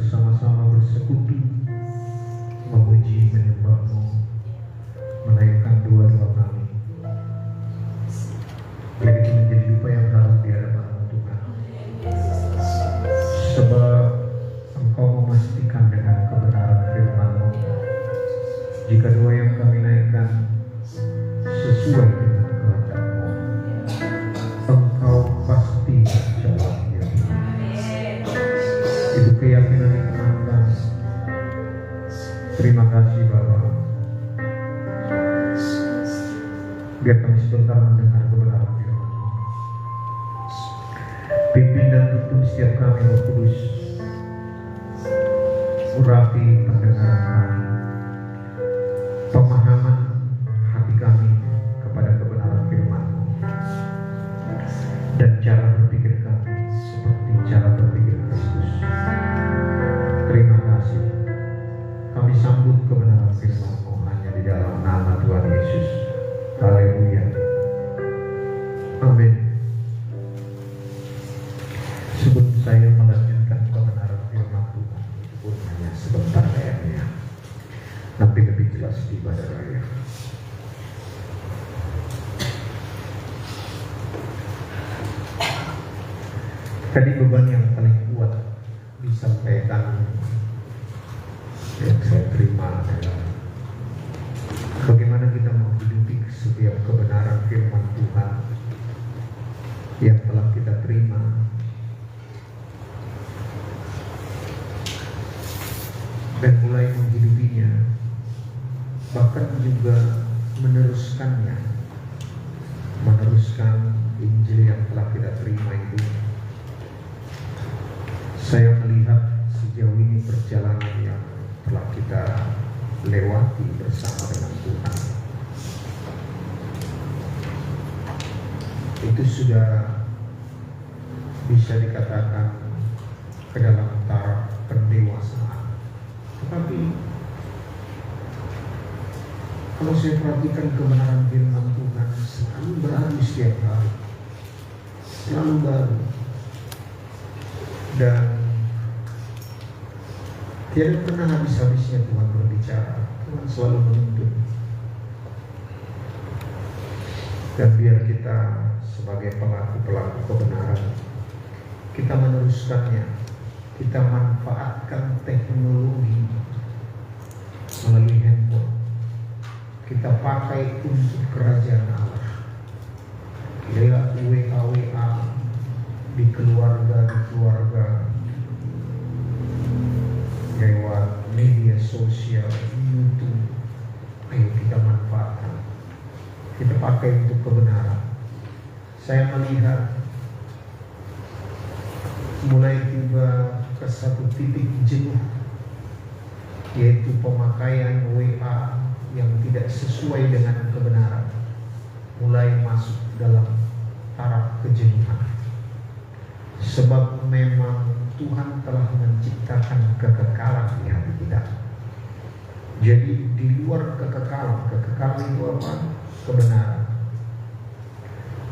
bersama-sama bersekutu memuji menyembah-Mu, menaikkan doa-doa kami. Biar itu menjadi upaya yang harus di hadapan-Mu Tuhan. Sebab Engkau memastikan dengan kebenaran firman-Mu, jika doa yang kami naikkan sesuai dengan kehendak-Mu, Engkau pasti menjawabnya. Itu keyakinan yang menantang. Terima kasih Bapa. Biar kami sebentar mendengar kebenaran firman-Mu. Pimpin dan tuntun setiap kami, Roh Kudus. Urapi pendengaran kami, pemahaman hati kami kepada kebenaran firman-Mu, dan cara berpikir kami seperti cara berpikir Kristus. Terima kasih. Kami sambut kebenaran firman-Mu hanya di dalam nama Tuhan Yesus. Haleluya. Amin. Sebelum saya melanjutkan kebenaran firman Tuhan, itu pun hanya sebentar ayatnya. Nanti lebih jelas di ibadah raya. Tadi beban yang paling kuat disampaikan yang saya terima adalah bagaimana kita menghidupi setiap kebenaran firman Tuhan yang telah kita terima, dan mulai menghidupinya, bahkan juga meneruskan Injil yang telah kita terima itu. Saya melihat sejauh ini perjalanan yang telah kita lewati bersama dengan Tuhan, itu sudah bisa dikatakan ke dalam taraf pendewasaan. Tetapi kalau saya perhatikan kebenaran firman Tuhan selalu baru setiap hari, selalu baru, dan tiada pernah habis-habisnya Tuhan berbicara. Tuhan selalu menuntun. Dan biar kita sebagai pelaku kebenaran, kita meneruskannya. Kita manfaatkan teknologi melalui handphone. Kita pakai untuk kerajaan Allah. Lewat WA di keluarga, lewat media sosial, YouTube. Ayo kita manfaatkan, kita pakai untuk kebenaran. Saya melihat mulai tiba ke satu titik jenuh, yaitu pemakaian WA yang tidak sesuai dengan kebenaran, mulai masuk dalam taraf kejenuhan. Sebab memang Tuhan telah menciptakan kekekalan di hati kita. Jadi di luar kekekalan itu apa? Kebenaran.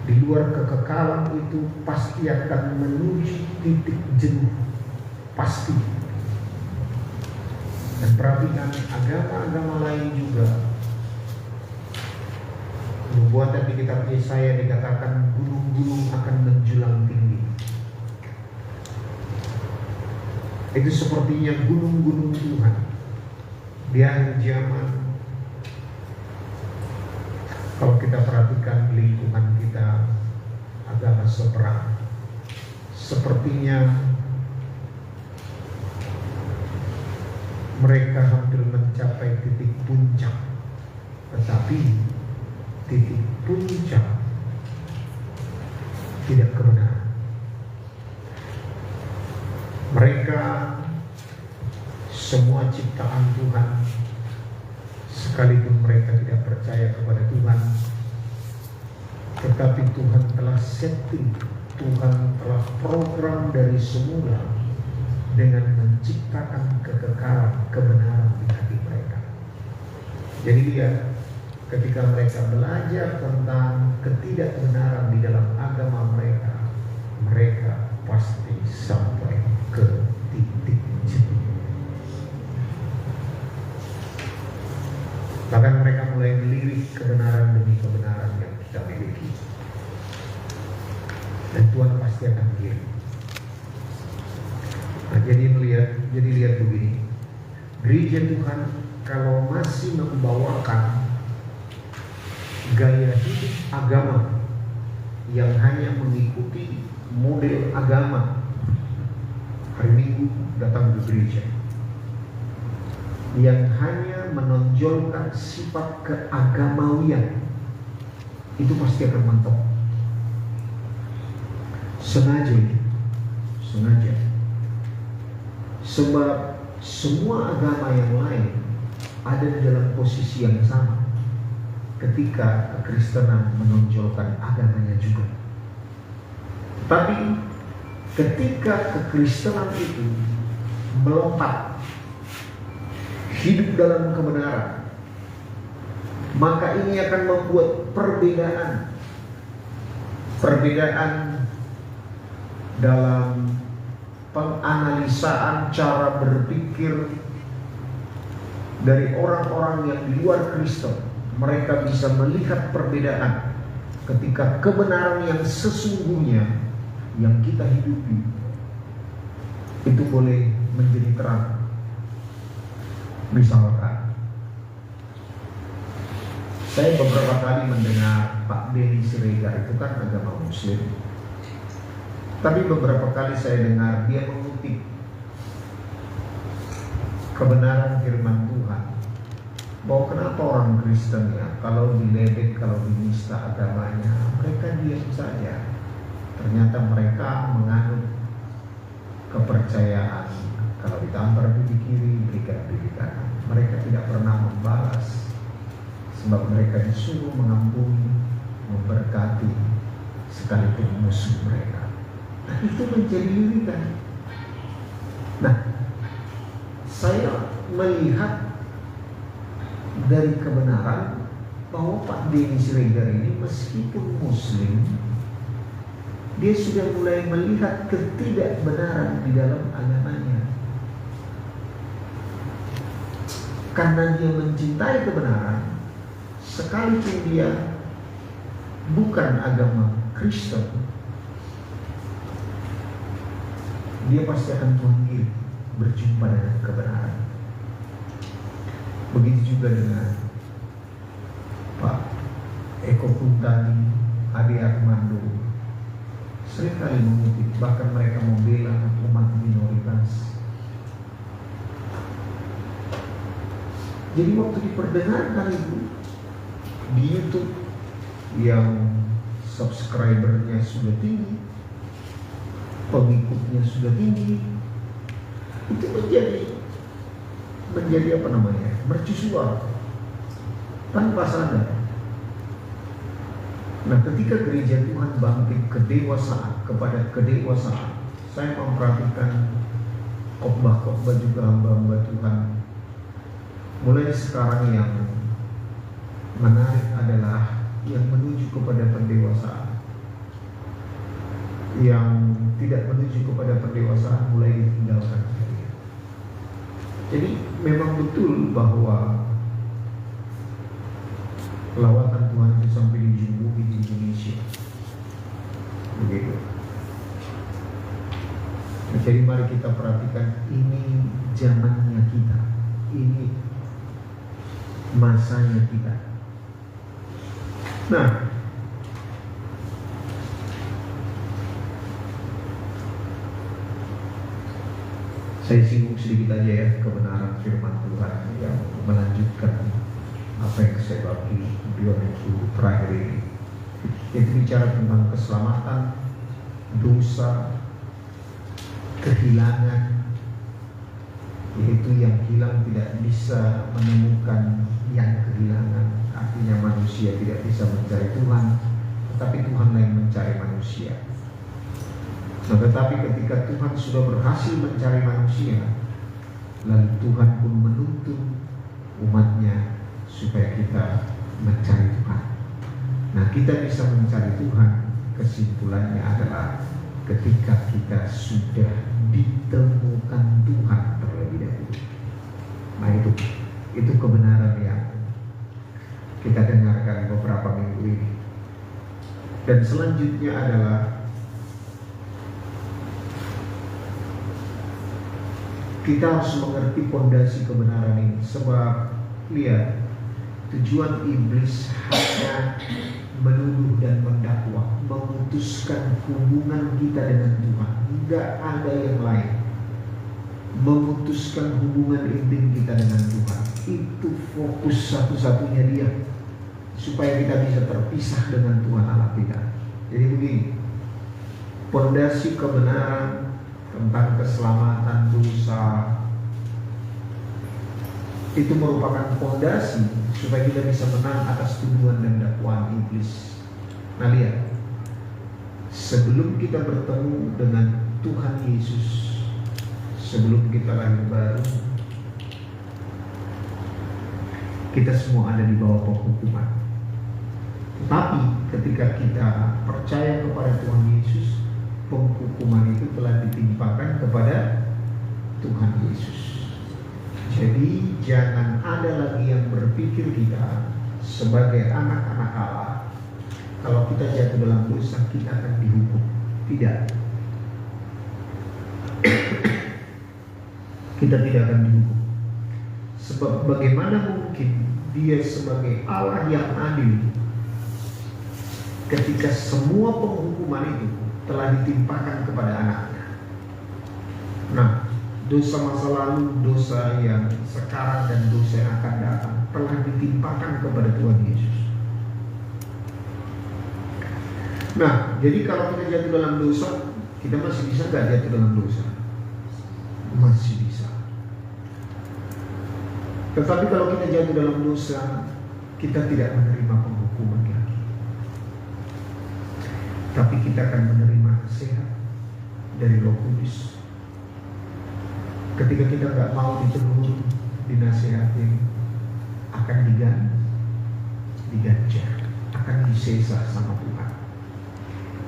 Di luar kekekalan itu pasti akan menuju titik jenuh, pasti. Dan perhatikan agama-agama lain juga. Nubuatan di kitab Yesaya dikatakan gunung-gunung akan menjulang tinggi. Itu sepertinya gunung-gunung Tuhan di akhir zaman. Kalau kita perhatikan lingkungan kita, agama seberang, sepertinya mereka hampir mencapai titik puncak. Tetapi titik puncak tidak kebenaran. Mereka semua ciptaan Tuhan, sekalipun mereka tidak percaya kepada Tuhan, tetapi Tuhan telah setting, Tuhan telah program dari semula dengan menciptakan kekekalan kebenaran di hati mereka. Jadi lihat, ketika mereka belajar tentang ketidakbenaran di dalam agama mereka, mereka pasti sampai ke titik jenuh. kebenaran demi kebenaran yang kita miliki. Dan Tuhan pasti akan kirim. Nah, jadi lihat begini. Gereja Tuhan kalau masih membawakan gaya hidup agama yang hanya mengikuti model agama, hari Minggu datang ke gereja, yang hanya menonjolkan sifat keagamawian, itu pasti akan mentok. Sengaja. Sebab semua agama yang lain ada di dalam posisi yang sama ketika kekristenan menonjolkan agamanya juga. Tapi ketika kekristenan itu melompat hidup dalam kebenaran, maka ini akan membuat perbedaan dalam penganalisaan cara berpikir dari orang-orang yang di luar Kristen. Mereka bisa melihat perbedaan ketika kebenaran yang sesungguhnya yang kita hidupi itu boleh menjadi terang. Misalkan saya beberapa kali mendengar Pak Denny Siregar, itu kan agama Muslim, tapi beberapa kali saya dengar dia mengutip kebenaran firman Tuhan, bahwa kenapa orang Kristen ya kalau diledek, kalau dinista agamanya, mereka diam saja. Ternyata mereka menganut kepercayaan kalau ditampar pipi kiri, berikan pipi kanan. Mereka tidak pernah membalas, sebab mereka disuruh mengampuni, memberkati sekalipun musuh mereka. Nah, itu menjadi lirikan. Nah, saya melihat dari kebenaran bahwa Pak Denny Siregar ini meskipun Muslim, dia sudah mulai melihat ketidakbenaran di dalam agamanya. Karena dia mencintai kebenaran, sekalipun dia bukan agama Kristen, dia pasti akan panggil berjumpa dengan kebenaran. Begitu juga dengan Pak Eko Kuntani, Ade Armando, seringkali mengutip, bahkan mereka membela umat minoritas. Jadi waktu diperdengarkan itu di YouTube yang subscribernya sudah tinggi, pengikutnya sudah tinggi, itu menjadi apa namanya, mercusuar tanpa sadar. Nah, ketika gereja Tuhan bangkit kepada kedewasaan, saya memperhatikan khotbah-khotbah juga hamba-hamba Tuhan. Mulai sekarang yang menarik adalah yang menuju kepada pendewasaan. Yang tidak menuju kepada pendewasaan mulai ditinggalkan. Jadi memang betul bahwa lawatan Tuhan itu sampai di ujung bumi di Indonesia. Begitu. Jadi mari kita perhatikan, ini zamannya kita, ini masanya kita. Nah, saya singgung sedikit aja ya kebenaran firman Tuhan yang melanjutkan apa yang saya bagi di minggu terakhir ini. Itu bicara tentang keselamatan, dosa, kehilangan, yaitu yang hilang tidak bisa menemukan yang kehilangan. Artinya manusia tidak bisa mencari Tuhan, tetapi Tuhan yang mencari manusia. Nah, tetapi ketika Tuhan sudah berhasil mencari manusia, lalu Tuhan pun menuntun umatnya supaya kita mencari Tuhan. Nah, kita bisa mencari Tuhan, kesimpulannya adalah ketika kita sudah ditemukan Tuhan terlebih dahulu. Nah, itu kebenaran yang kita dengarkan waktu ini. Dan selanjutnya adalah kita harus mengerti fondasi kebenaran ini. Sebab lihat, tujuan iblis hanya menuduh dan mendakwa, memutuskan hubungan kita dengan Tuhan. Tidak ada yang lain. Memutuskan hubungan intim kita dengan Tuhan. Itu fokus satu-satunya dia, supaya kita bisa terpisah dengan Tuhan Allah kita. Jadi begini, fondasi kebenaran tentang keselamatan dosa itu merupakan fondasi supaya kita bisa menang atas tuduhan dan dakwaan iblis. Nah lihat, sebelum kita bertemu dengan Tuhan Yesus, sebelum kita lahir baru, kita semua ada di bawah penghukuman. Tetapi ketika kita percaya kepada Tuhan Yesus, penghukuman itu telah ditimpakan kepada Tuhan Yesus. Jadi jangan ada lagi yang berpikir kita sebagai anak-anak Allah, kalau kita jatuh dalam dosa kita akan dihukum. Tidak. Kita tidak akan dihukum. Sebab bagaimana mungkin dia sebagai Allah yang adil ketika semua penghukuman itu telah ditimpakan kepada anaknya. Nah, dosa masa lalu, dosa yang sekarang, dan dosa yang akan datang telah ditimpakan kepada Tuhan Yesus. Nah, jadi kalau kita jatuh dalam dosa, kita masih bisa nggak jatuh dalam dosa? Masih bisa. Tetapi kalau kita jatuh dalam dosa, kita tidak menerima penghukuman lagi. Tapi kita akan menerima nasihat dari Roh Kudus. Ketika kita nggak mau ditegur, dinasihatin, akan diganja, akan disesa sama Tuhan.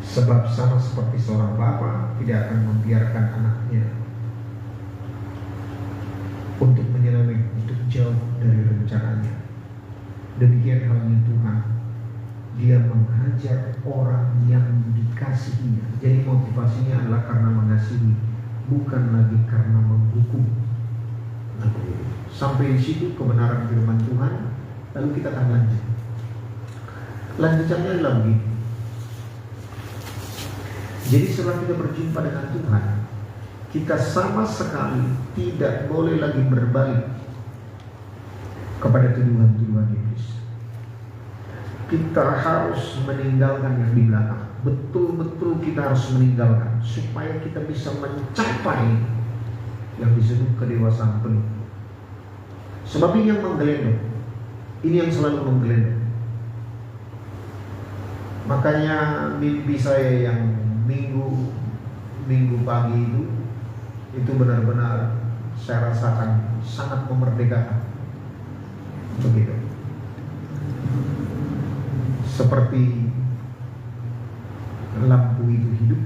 Sebab sama seperti seorang bapa tidak akan membiarkan anaknya untuk menyeleweng, untuk jauh dari rencananya. Demikian halnya Tuhan, dia menghajar orang yang dikasihinya. Jadi motivasinya adalah karena mengasihi, bukan lagi karena menghukum. Sampai di situ kebenaran firman Tuhan. Lalu kita akan lanjut. Lanjutannya adalah begini. Jadi setelah kita berjumpa dengan Tuhan, kita sama sekali tidak boleh lagi berbalik kepada tuduhan-tuduhan iblis. Kita harus meninggalkan yang di belakang. Betul-betul kita harus meninggalkan supaya kita bisa mencapai yang disebut kedewasaan penuh. Sebab ini yang menggelendong, ini yang selalu menggelendong. Makanya mimpi saya yang minggu pagi itu benar-benar saya rasakan sangat memerdekakan. Begitu. Seperti lampu itu hidup,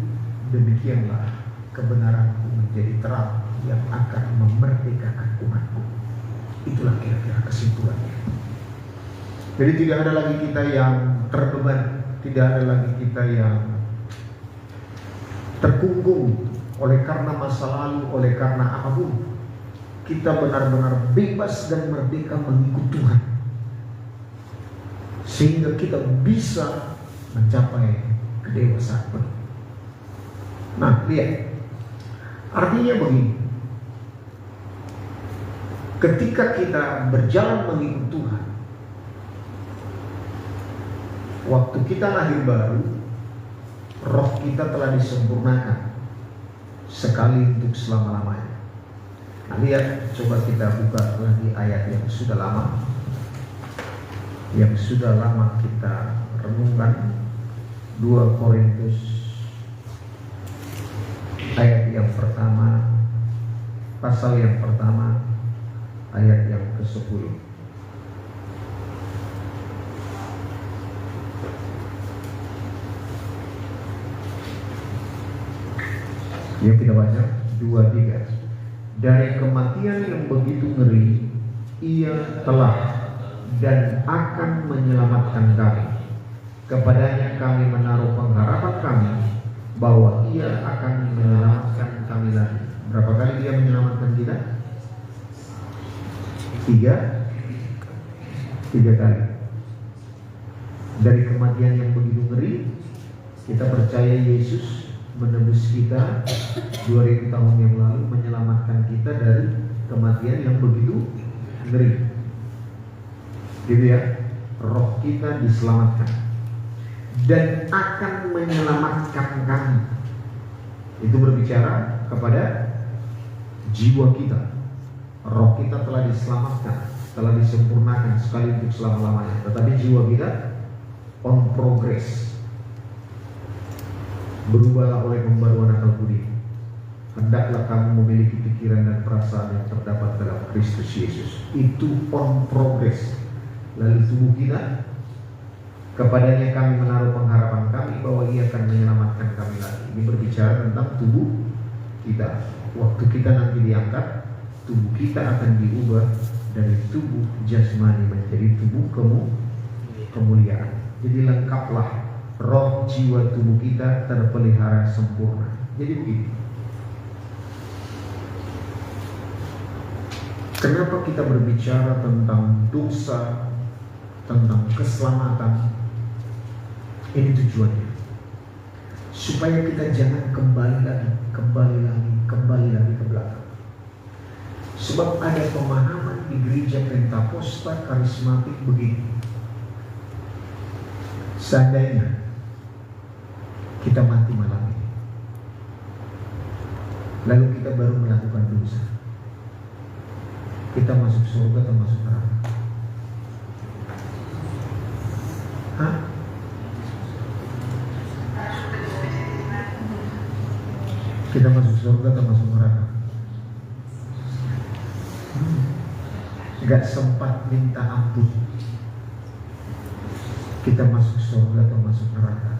demikianlah kebenaranku menjadi terang yang akan memerdekakan umatku. Itulah kira-kira kesimpulannya. Jadi tidak ada lagi kita yang terbeban, tidak ada lagi kita yang terkungkung oleh karena masa lalu, oleh karena apapun. Kita benar-benar bebas dan merdeka mengikut Tuhan, sehingga kita bisa mencapai kedewasaan penuh. Nah, lihat, artinya begini. Ketika kita berjalan mengikut Tuhan, waktu kita lahir baru, roh kita telah disempurnakan sekali untuk selama-lamanya. Nah, lihat, coba kita buka lagi ayat yang sudah lama, kita renungkan. 2 Korintus ayat yang pertama, pasal yang pertama, ayat yang ke-10. Yuk kita baca 2-3. Dari kematian yang begitu ngeri, ia telah dan akan menyelamatkan kami. Kepadanya kami menaruh pengharapan kami bahwa Ia akan menyelamatkan kami lagi. Berapa kali Dia menyelamatkan kita? Tiga kali. Dari kematian yang begitu ngeri, kita percaya Yesus menebus kita 2000 tahun yang lalu, menyelamatkan kita dari kematian yang begitu ngeri. Gitu ya, roh kita diselamatkan dan akan menyelamatkan kami. Itu berbicara kepada jiwa kita. Roh kita telah diselamatkan, telah disempurnakan sekali untuk selama-lamanya. Tetapi jiwa kita on progress. Berubahlah oleh pembaruan akal budi. Hendaklah kamu memiliki pikiran dan perasaan yang terdapat dalam Kristus Yesus. Itu on progress. Lalu tubuh kita, kepadanya kami menaruh pengharapan kami bahwa Ia akan menyelamatkan kami lagi. Ini berbicara tentang tubuh kita. Waktu kita nanti diangkat, tubuh kita akan diubah dari tubuh jasmani menjadi tubuh kemuliaan. Jadi lengkaplah, roh, jiwa, tubuh kita terpelihara sempurna. Jadi begitu. Kenapa kita berbicara tentang dosa, tentang keselamatan? Ini tujuannya, supaya kita jangan kembali lagi ke belakang. Sebab ada pemahaman di gereja Pentakosta karismatik begini: seandainya kita mati malam ini, lalu kita baru melakukan dosa, kita masuk surga atau masuk neraka? Hah? Kita masuk surga atau masuk neraka? Gak sempat minta ampun, kita masuk surga atau masuk neraka?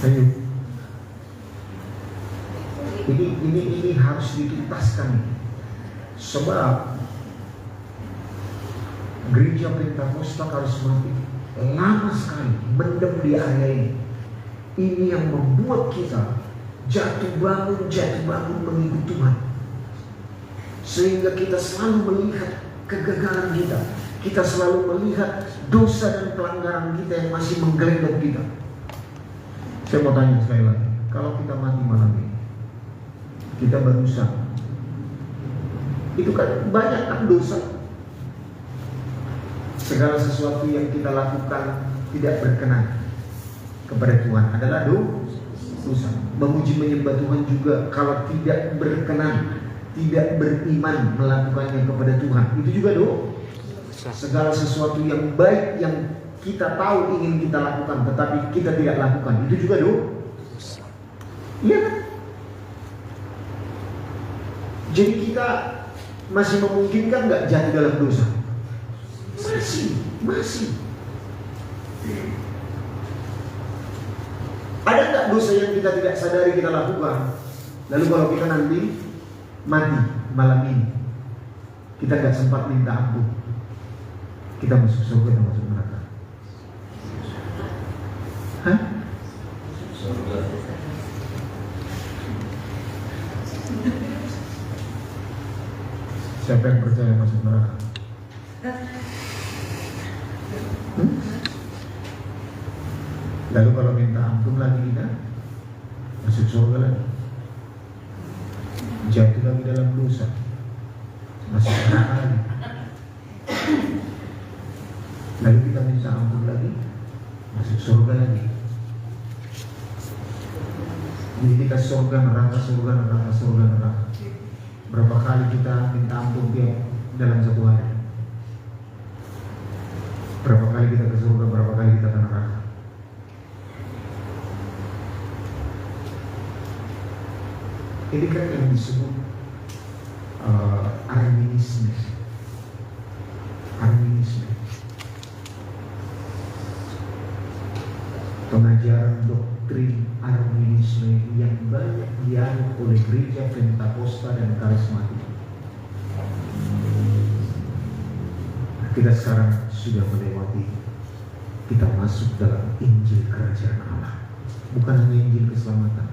Ayo, ini harus dituntaskan. Sebab gereja Pentakosta karismatik lama sekali mendem di area ini. Ini yang membuat kita jatuh bangun mengikut Tuhan, sehingga kita selalu melihat kegagalan kita. Kita selalu melihat dosa dan pelanggaran kita yang masih menggelendong kita. Saya mau tanya sekali lagi, kalau kita mati malam ini, kita berusaha, itu kan banyak kan dosa. Segala sesuatu yang kita lakukan tidak berkenan kepada Tuhan adalah dosa. Memuji menyembah Tuhan juga kalau tidak berkenan, tidak beriman melakukannya kepada Tuhan, itu juga dosa. Segala sesuatu yang baik yang kita tahu ingin kita lakukan tetapi kita tidak lakukan, itu juga dosa. Iya kan? Jadi kita masih memungkinkan nggak jatuh dalam dosa? Masih. Ada nggak dosa yang kita tidak sadari kita lakukan? Lalu kalau kita nanti mati malam ini, kita nggak sempat minta ampun, kita masuk surga atau masuk neraka? Hah? Siapa yang percaya masuk neraka? Lalu kalau minta ampun lagi kita masuk surga lagi, jatuh lagi dalam dosa, masuk neraka lagi. Lalu kita minta ampun lagi, masuk surga lagi. Jadi kita surga neraka. Berapa kali kita minta ampun tiap dalam satu hari? Berapa kali kita ke surga, berapa kali kita ke neraka? Ini kan yang disebut Arminisme. Pengajaran doktrin Arminisme yang banyak dianut oleh gereja Pentakosta dan karismatik. Kita sekarang sudah melewati, kita masuk dalam Injil Kerajaan Allah. Bukan hanya Injil keselamatan,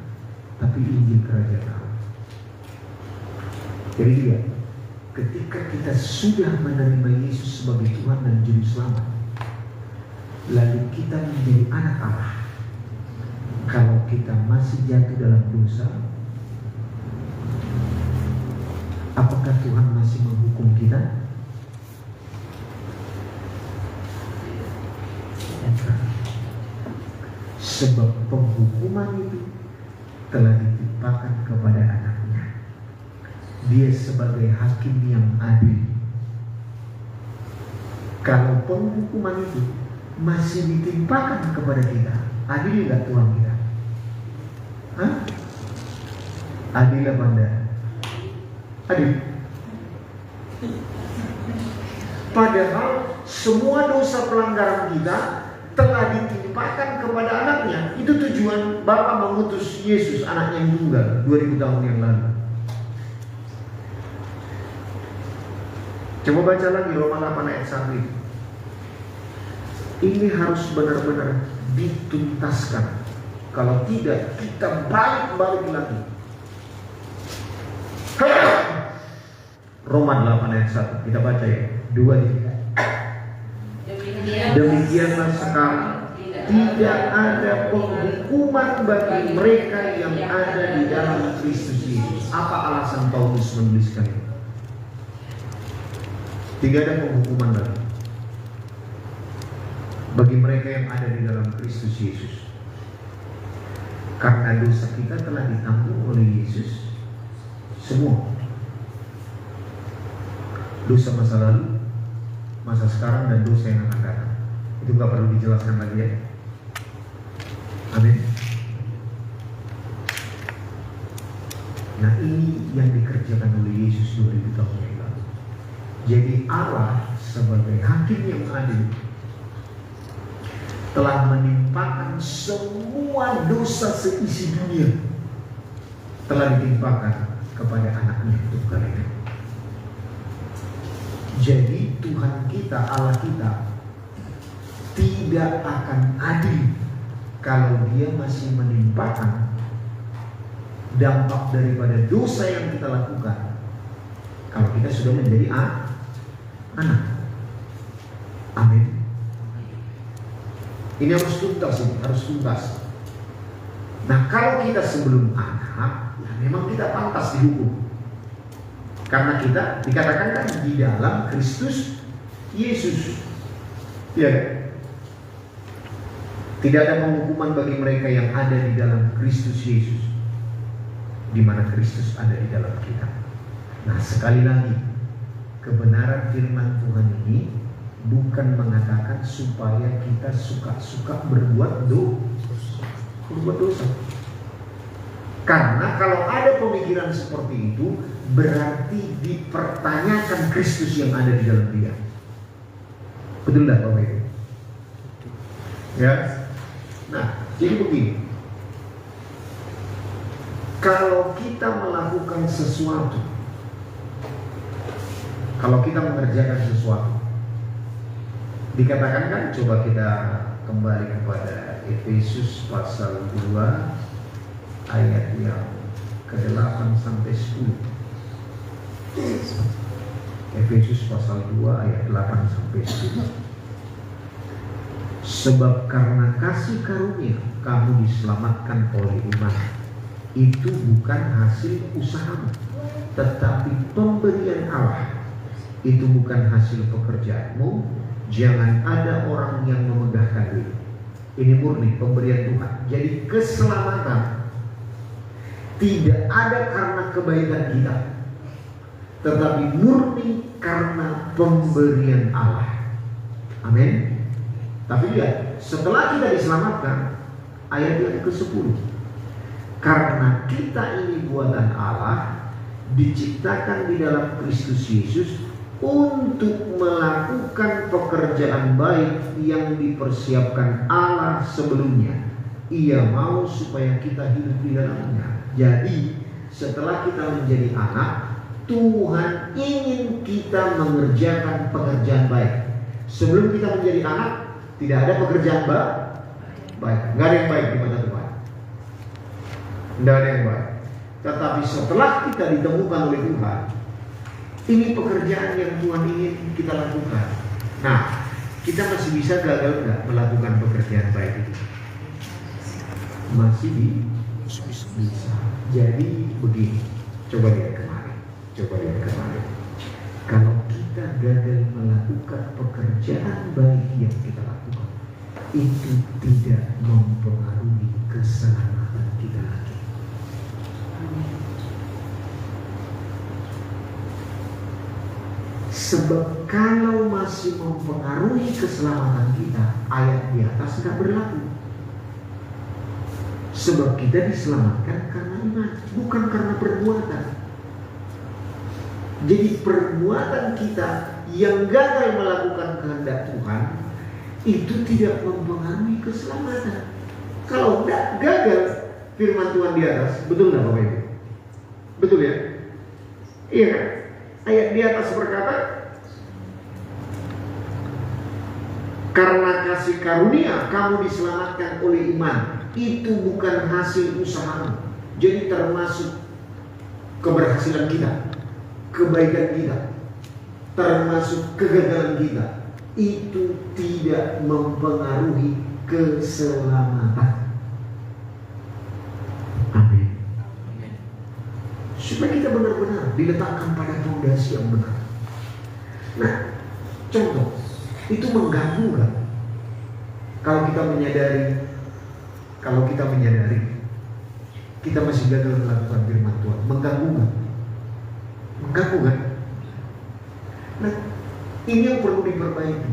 tapi Injil Kerajaan Allah. Jadi lihat, ketika kita sudah menerima Yesus sebagai Tuhan dan Juru Selamat, lalu kita menjadi anak Allah. Kalau kita masih jatuh dalam dosa, apakah Tuhan masih menghukum kita? Sebab penghukuman itu telah ditimpakan kepada anaknya. Dia sebagai hakim yang adil. Kalau penghukuman itu masih ditimpakan kepada kita, adil enggak Tuhan kita? Hah? Adil apa enggak? Adil. Padahal semua dosa pelanggaran kita telah ditimpakan kepada anaknya. Itu tujuan Bapa mengutus Yesus, anaknya yang tunggal 2000 tahun yang lalu. Coba baca lagi Roma 8 ayat 1 itu. Ini harus benar-benar dituntaskan. Kalau tidak, kita balik lagi. Roma 8 ayat 1, kita baca ya. 2 Demikianlah sekarang tidak ada penghukuman bagi mereka yang ada di dalam Kristus Yesus. Apa alasan Paulus menuliskan ini? Tidak ada penghukuman lagi bagi mereka yang ada di dalam Kristus Yesus, karena dosa kita telah ditanggung oleh Yesus semua. Dosa masa lalu, masa sekarang, dan dosa yang akan datang. Itu gak perlu dijelaskan lagi ya. Amin. Nah, ini yang dikerjakan oleh Yesus 2000 tahun yang lalu. Jadi Allah sebagai hakim yang adil telah menimpakan semua dosa seisi dunia, telah ditimpakan kepada anaknya untuk kalian. Jadi Tuhan kita, Allah kita, tidak akan adil kalau dia masih menimpakan dampak daripada dosa yang kita lakukan kalau kita sudah menjadi anak. Amin. Ini harus tuntas. Nah, kalau kita sebelum anak, ya memang kita pantas dihukum. Karena kita dikatakan kan di dalam Kristus Yesus. Ya kan? Tidak ada penghukuman bagi mereka yang ada di dalam Kristus Yesus, di mana Kristus ada di dalam kita. Nah, sekali lagi, kebenaran firman Tuhan ini bukan mengatakan supaya kita suka-suka berbuat dosa. Karena kalau ada pemikiran seperti itu, berarti dipertanyakan Kristus yang ada di dalam dia. Betul tidak Bapak Ibu? Ya. Nah, jadi begini. Kalau kita melakukan sesuatu, kalau kita mengerjakan sesuatu, dikatakan kan, coba kita kembali kepada Efesus pasal 2 ayat yang ke-8 sampai 10. Efesus pasal 2 ayat 8 sampai 10. Sebab karena kasih karunia kamu diselamatkan oleh iman. Itu bukan hasil usahamu, tetapi pemberian Allah. Itu bukan hasil pekerjaanmu. Jangan ada orang yang memegahkan diri. Ini murni pemberian Tuhan. Jadi keselamatan tidak ada karena kebaikan kita, tetapi murni karena pemberian Allah. Amin. Tapi lihat, setelah kita diselamatkan, ayat yang ke-10, karena kita ini buatan Allah, diciptakan di dalam Kristus Yesus untuk melakukan pekerjaan baik yang dipersiapkan Allah sebelumnya. Ia mau supaya kita hidup di dalamnya. Jadi setelah kita menjadi anak, Tuhan ingin kita mengerjakan pekerjaan baik. Sebelum kita menjadi anak, tidak ada pekerjaan baik. Nggak ada yang baik di mata Tuhan. Nggak ada yang baik. Tetapi setelah kita ditemukan oleh Tuhan, ini pekerjaan yang Tuhan ingin kita lakukan. Nah, kita masih bisa gagal nggak melakukan pekerjaan baik itu? Masih bisa. Jadi begini, coba lihat kemarin. Kalau kita gagal melakukan pekerjaan baik yang kita lakukan, itu tidak mempengaruhi keselamatan kita lagi. Sebab kalau masih mempengaruhi keselamatan kita, ayat di atas tidak berlaku. Sebab kita diselamatkan karena iman, bukan karena perbuatan. Jadi perbuatan kita yang gagal melakukan kehendak Tuhan itu tidak mempengaruhi keselamatan. Kalau tidak gagal firman Tuhan di atas, betul nggak Bapak Ibu? Betul ya? Iya kan? Ayat di atas berkata, karena kasih karunia kamu diselamatkan oleh iman. Itu bukan hasil usaha. Jadi termasuk keberhasilan kita, kebaikan kita, termasuk kegagalan kita. Itu tidak mempengaruhi keselamatan. Amin. Supaya kita benar-benar diletakkan pada fondasi yang benar. Nah, contoh, itu mengganggu kan? Kalau kita menyadari kita masih gagal melakukan firman Tuhan, mengganggu kan? Nah, ini yang perlu diperbaiki.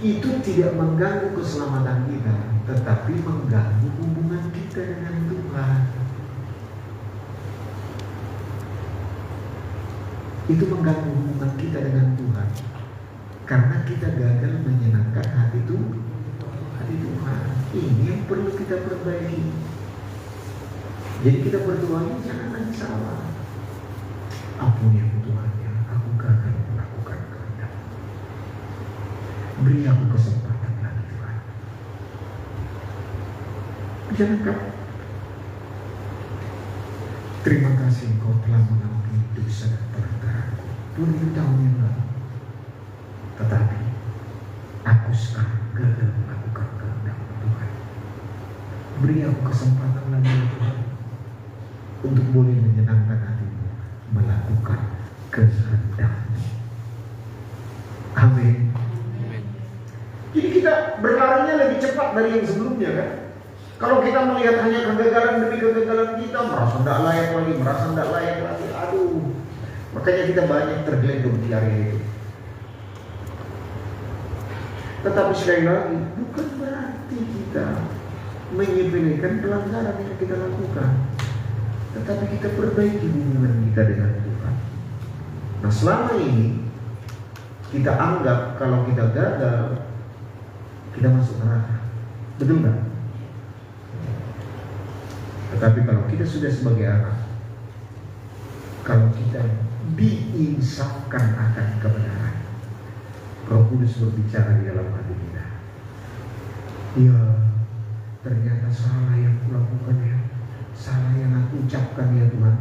Itu tidak mengganggu keselamatan kita, tetapi mengganggu hubungan kita dengan Tuhan. Itu mengganggu hubungan kita dengan Tuhan, karena kita gagal menyenangkan hati Tuhan. Ini yang perlu kita perbaiki. Jadi kita berdoa, jangan lagi salah. Ampuni aku Tuhan, aku gagal melakukan kehendak. Beri aku kesempatan lagi Tuhan. Jangan. Terima kasih Engkau telah mengampuni dosa dan pelanggaranku 2000 tahun yang lalu. Tetapi aku sekarang gagal melakukan kehendak Tuhan. Beri aku kesempatan lagi Tuhan, untuk boleh menyenangkan hatimu, melakukan kehendak-Mu. Amin. Jadi kita berlarinya lebih cepat dari yang sebelumnya kan? Kalau kita melihat hanya kegagalan demi kegagalan kita, merasa tidak layak lagi, aduh. Makanya kita banyak tergelendung di area itu. Tetapi sekali lagi, bukan berarti kita menyepelekan pelanggaran yang kita lakukan, tetapi kita perbaiki hubungan kita dengan Tuhan. Nah, selama ini kita anggap kalau kita gagal, kita masuk neraka. Betul nggak? Tetapi kalau kita sudah sebagai anak, kalau kita diinsafkan akan kebenaran, Roh Kudus berbicara di dalam hati kita. Ya, ternyata salah yang kulakukan ya, salah yang aku ucapkan ya Tuhan,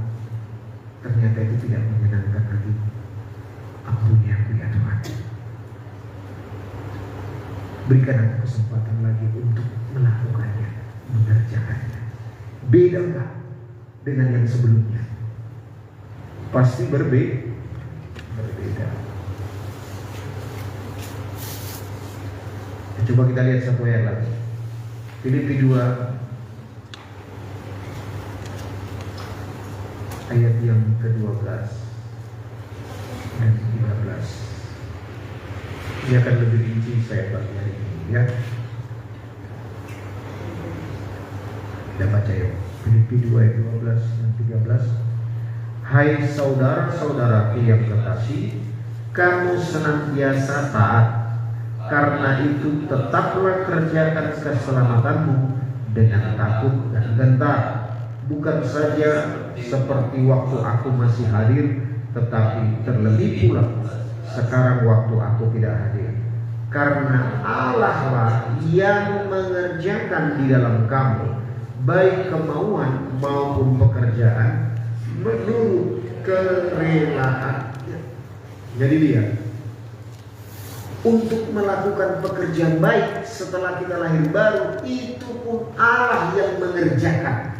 ternyata itu tidak menyenangkan hatimu. Ampuni aku ya Tuhan. Berikan aku kesempatan lagi untuk melakukannya, mengerjakannya. Beda nggak dengan yang sebelumnya? Pasti berbeda. Coba kita lihat satu ayat lagi. Filipi 2 ayat yang ke-12 dan 13. Ini akan lebih rinci saya bagi hari ini ya. Kita baca ya. Filipi 2 ayat 12 dan 13. Hai saudara-saudaraku yang kekasih, kamu senantiasa taat. Karena itu tetaplah kerjakan keselamatanmu dengan takut dan gentar, bukan saja seperti waktu aku masih hadir, tetapi terlebih pula sekarang waktu aku tidak hadir. Karena Allah lah yang mengerjakan di dalam kamu baik kemauan maupun pekerjaan menurut kerelaannya. Jadi lihat, untuk melakukan pekerjaan baik setelah kita lahir baru, itu pun Allah yang mengerjakan.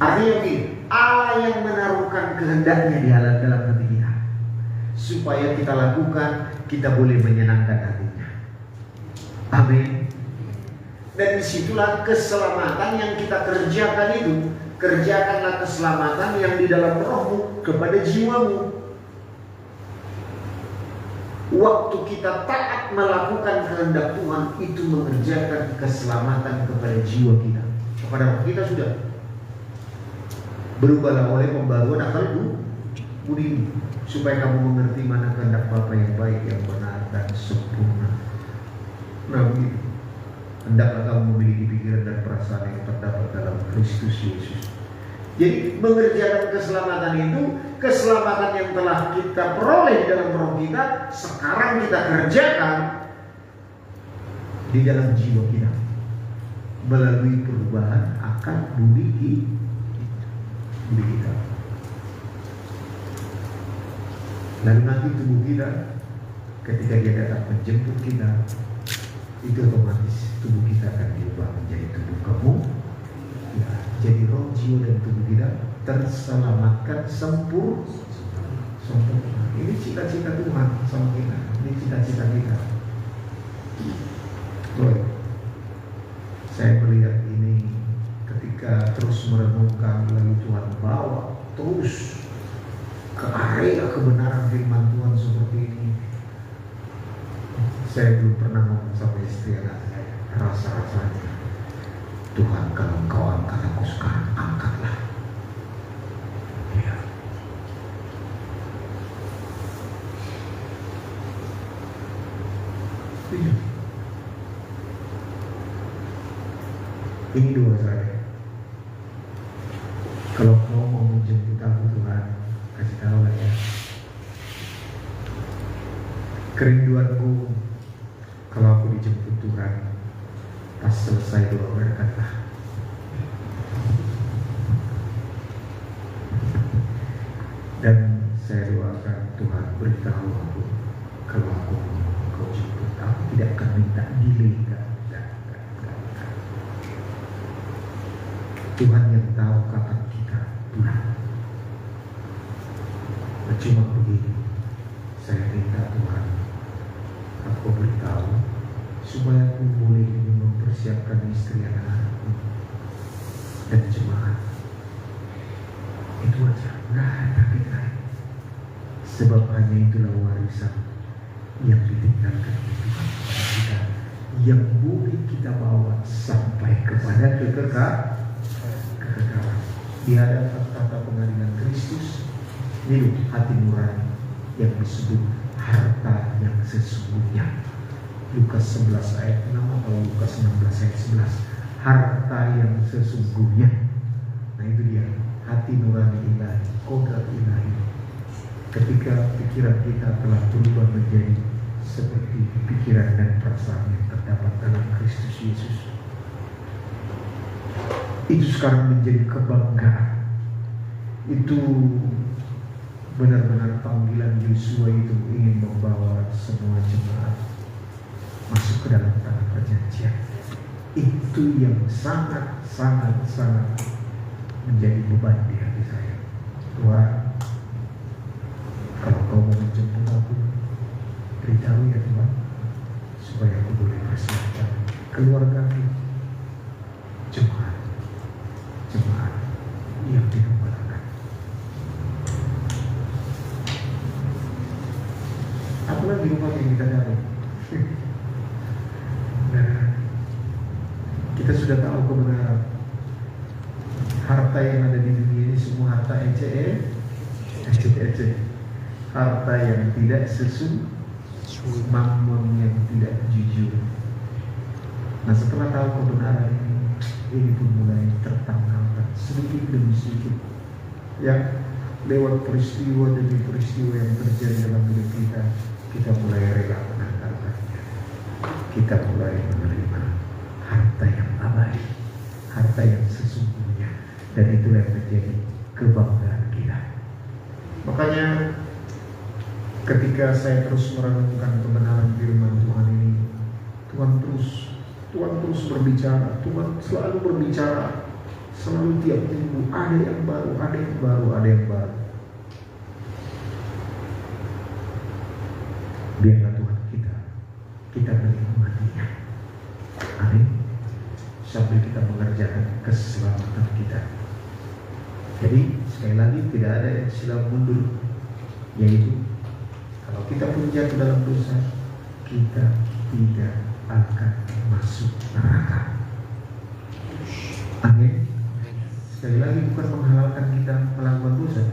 Artinya begini, Allah yang menaruhkan kehendaknya di dalam hati kita, supaya kita lakukan, kita boleh menyenangkan hatinya. Amin. Dan disitulah keselamatan yang kita kerjakan itu. Kerjakanlah keselamatan yang di dalam rohmu kepada jiwamu. Waktu kita taat melakukan kehendak Tuhan, itu mengerjakan keselamatan kepada jiwa kita. Kepada roh kita sudah. Berubahlah oleh pembaruan akal budi, supaya kamu mengerti mana kehendak Bapa yang baik, yang benar dan sempurna. Nah, begitu. Hendaklah kamu memiliki pikiran dan perasaan yang terdapat dalam Kristus Yesus. Jadi mengerjakan keselamatan itu, keselamatan yang telah kita peroleh di dalam roh kita, sekarang kita kerjakan di dalam jiwa kita melalui perubahan akal budi kita. Lalu nanti tubuh kita, ketika dia datang menjemput kita, itu otomatis tubuh kita akan diubah menjadi tubuh kamu. Ya, jadi roh, jiwa dan tubuh kita terselamatkan sempurna. Ini cita-cita Tuhan sama kita. Ini cita-cita kita. Baik. Saya melihat ini ketika terus merenungkan, lalu Tuhan bawa terus ke area kebenaran firman Tuhan seperti ini. Saya belum pernah ngomong sama istri anak saya, rasa-rasanya, Tuhan kalau Engkau angkat aku sekarang, angkatlah. Ya. Ini doa saya. Kalau kau mau menjemput aku Tuhan, kasih tahu lah ya. Kerinduanku, kalau aku dijemput Tuhan, pas selesai doa berkatlah. Dan saya doakan Tuhan beritahu aku, kalau aku mau Kau jemput, aku tidak akan minta delay. Tuhan yang tahu kapan kita pulang. Cuma begini, saya minta Tuhan, aku beritahu supaya aku boleh mempersiapkan istri anak-anakku dan jemaat. Itu aja, nggak ada lain. Sebab hanya itulah warisan yang ditinggalkan Tuhan kepada kita, yang boleh kita bawa sampai kepada kekekalan di hadapan tata pengadilan Kristus. Hidup hati nurani yang disebut harta yang sesungguhnya. Lukas 11 ayat 6 atau Lukas 16 ayat 11. Harta yang sesungguhnya. Nah itu dia, hati nurani ilahi, kodrat ilahi. Ketika pikiran kita telah berubah menjadi seperti pikiran dan perasaan yang terdapat dalam Kristus Yesus, itu sekarang menjadi kebanggaan. Itu benar-benar panggilan Yosua itu ingin membawa semua jemaat masuk ke dalam tanah perjanjian. Itu yang sangat menjadi beban di hati saya. Tuhan, kalau Kau mau menjemput aku, beritahu ya Tuhan, supaya aku boleh persiapkan keluarga jemaat yang dikembangkan. Apa lagi rumah yang kita dapat? Nah, kita sudah tahu kebenaran. Harta yang ada di dunia ini semua harta ece. Harta yang tidak sesuai, mamon yang tidak jujur. Nah, setelah tahu kebenaran ini pun mulai tertanggalkan sedikit demi sedikit, ya, lewat peristiwa demi peristiwa yang terjadi dalam hidup kita. kita mulai rela menanggalkannya. Kita mulai menerima harta yang abadi, harta yang sesungguhnya, dan itulah yang menjadi kebanggaan kita. Makanya ketika saya terus merenungkan kebenaran firman Tuhan ini, Tuhan terus berbicara, Tuhan selalu berbicara, selalu tiap minggu ada yang baru, ada yang baru, ada yang baru. Biarlah Tuhan kita menikmatinya. Amin. Sambil kita mengerjakan keselamatan kita. Jadi sekali lagi tidak ada yang silam mundur, yaitu kalau kita pun jatuh dalam dosa, kita tidak akan masuk neraka. Amin. Sekali lagi bukan menghalalkan kita melakukan dosa,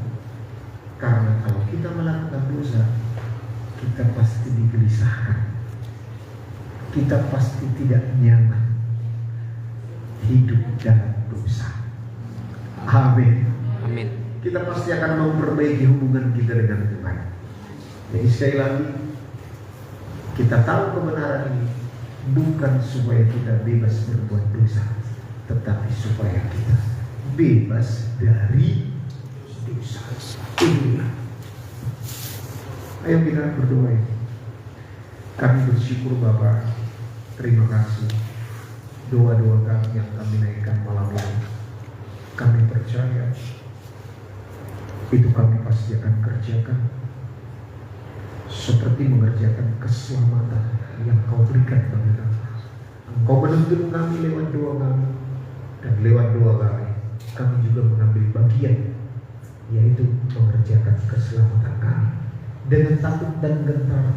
karena kalau kita melakukan dosa, kita pasti digelisahkan, kita pasti tidak nyaman hidup dalam dosa. Amin. Amin. Kita pasti akan memperbaiki hubungan kita dengan Tuhan. Jadi sekali lagi, kita tahu kebenaran ini bukan supaya kita bebas berbuat dosa, tetapi supaya kita bebas dari dosa. Inilah. Ayo kita berdoa. Kami bersyukur Bapa, terima kasih doa-doa kami yang kami naikkan malam ini. Kami percaya itu kami pasti akan kerjakan seperti mengerjakan keselamatan yang Kau berikan bagi kami. Engkau menuntun kami lewat doa kami, dan lewat doa kami juga mengambil bagian, yaitu mengerjakan keselamatan kami. Dengan takut dan gentar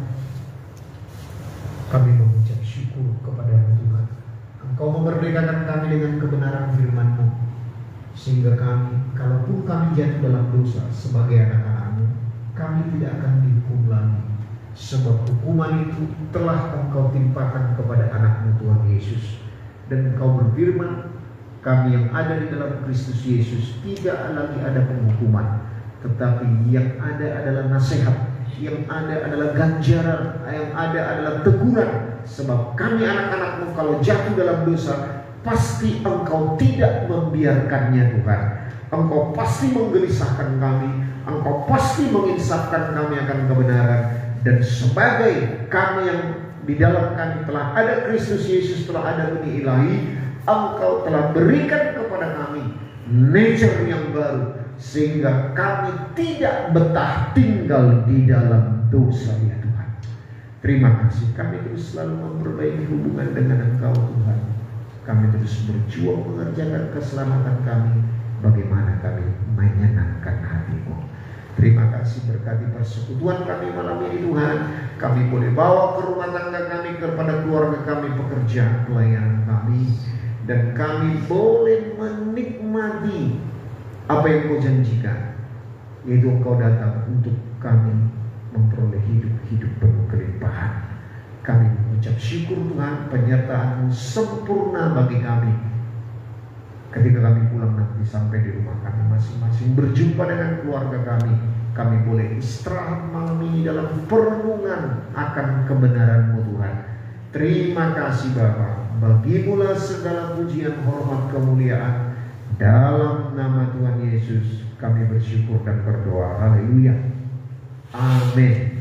kami mengucap syukur kepada Tuhan. Engkau memerdekakan kami dengan kebenaran firman-Mu, sehingga kami, kalaupun kami jatuh dalam dosa sebagai anak-anak-Mu, kami tidak akan dihukum lagi, sebab hukuman itu telah Engkau timpakan kepada anak-Mu Tuhan Yesus. Dan Engkau berfirman, kami yang ada di dalam Kristus Yesus tidak lagi ada penghukuman, tetapi yang ada adalah nasihat, yang ada adalah ganjaran, yang ada adalah teguran. Sebab kami anak-anak-Mu kalau jatuh dalam dosa, pasti Engkau tidak membiarkannya Tuhan. Engkau pasti menggelisahkan kami, Engkau pasti menginsafkan kami akan kebenaran. Dan sebagai kami yang di dalam kami telah ada Kristus Yesus, telah ada benih ilahi, Engkau telah berikan kepada kami nature yang baru, sehingga kami tidak betah tinggal di dalam dosa ya Tuhan. Terima kasih, kami terus selalu memperbaiki hubungan dengan Engkau Tuhan. Kami terus berjuang mengerjakan keselamatan kami, bagaimana kami menyenangkan hati-Mu. Terima kasih, berkati persekutuan kami malam ini Tuhan. Kami boleh bawa ke rumah tangga kami, kepada keluarga kami, pekerjaan pelayanan kami, dan kami boleh menikmati apa yang Kau janjikan, yaitu Engkau datang untuk kami memperoleh hidup penuh kelimpahan. Kami mengucap syukur Tuhan, penyertaan-Mu sempurna bagi kami. Ketika kami pulang nanti sampai di rumah kami masing-masing, berjumpa dengan keluarga kami boleh istirahat malam ini dalam perenungan akan kebenaran-Mu Tuhan. Terima kasih Bapa, bagi-Mu segala pujian, hormat, kemuliaan. Dalam nama Tuhan Yesus kami bersyukur dan berdoa. Haleluya. Amin.